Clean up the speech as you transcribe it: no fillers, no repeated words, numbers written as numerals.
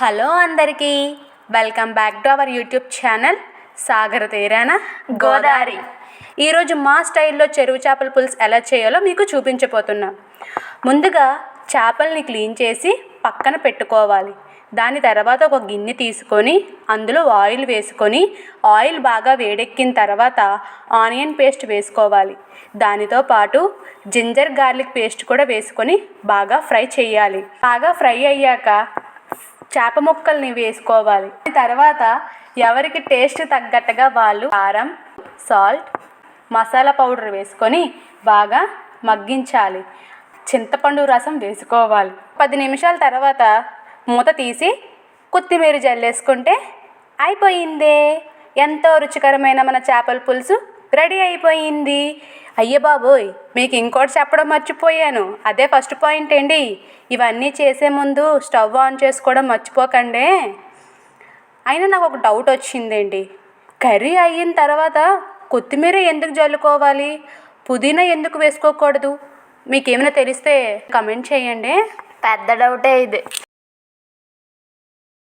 Hello అందరికీ, welcome back to our YouTube channel సాగర తీరాన గోదావరి. ఈరోజు మా స్టైల్లో చెరువు చేపల పులుసు ఎలా చేయాలో మీకు చూపించబోతున్నా. ముందుగా చేపల్ని క్లీన్ చేసి పక్కన పెట్టుకోవాలి. దాని తర్వాత ఒక గిన్నె తీసుకొని అందులో ఆయిల్ వేసుకొని ఆయిల్ బాగా వేడెక్కిన తర్వాత ఆనియన్ పేస్ట్ వేసుకోవాలి. దానితో పాటు జింజర్ గార్లిక్ పేస్ట్ కూడా వేసుకొని బాగా ఫ్రై చేయాలి. బాగా ఫ్రై అయ్యాక చేప ముక్కల్ని వేసుకోవాలి. తర్వాత ఎవరికి టేస్ట్ తగ్గట్టుగా వాళ్ళు కారం, సాల్ట్, మసాలా పౌడర్ వేసుకొని బాగా మగ్గించాలి. చింతపండు రసం వేసుకోవాలి. 10 నిమిషాల తర్వాత మూత తీసి కొత్తిమీర జల్లేసుకుంటే అయిపోయిందే. ఎంతో రుచికరమైన మన చేపల పులుసు రెడీ అయిపోయింది. అయ్య బాబోయ్, మీకు ఇంకోటి చెప్పడం మర్చిపోయాను. అదే ఫస్ట్ పాయింట్ అండి. ఇవన్నీ చేసే ముందు స్టవ్ ఆన్ చేసుకోవడం మర్చిపోకండి. అయినా నాకు ఒక డౌట్ వచ్చిందండి. కర్రీ అయిన తర్వాత కొత్తిమీర ఎందుకు జల్లుకోవాలి, పుదీనా ఎందుకు వేసుకోకూడదు? మీకు ఏమైనా తెలిస్తే కమెంట్ చేయండి. పెద్ద డౌటే ఇది.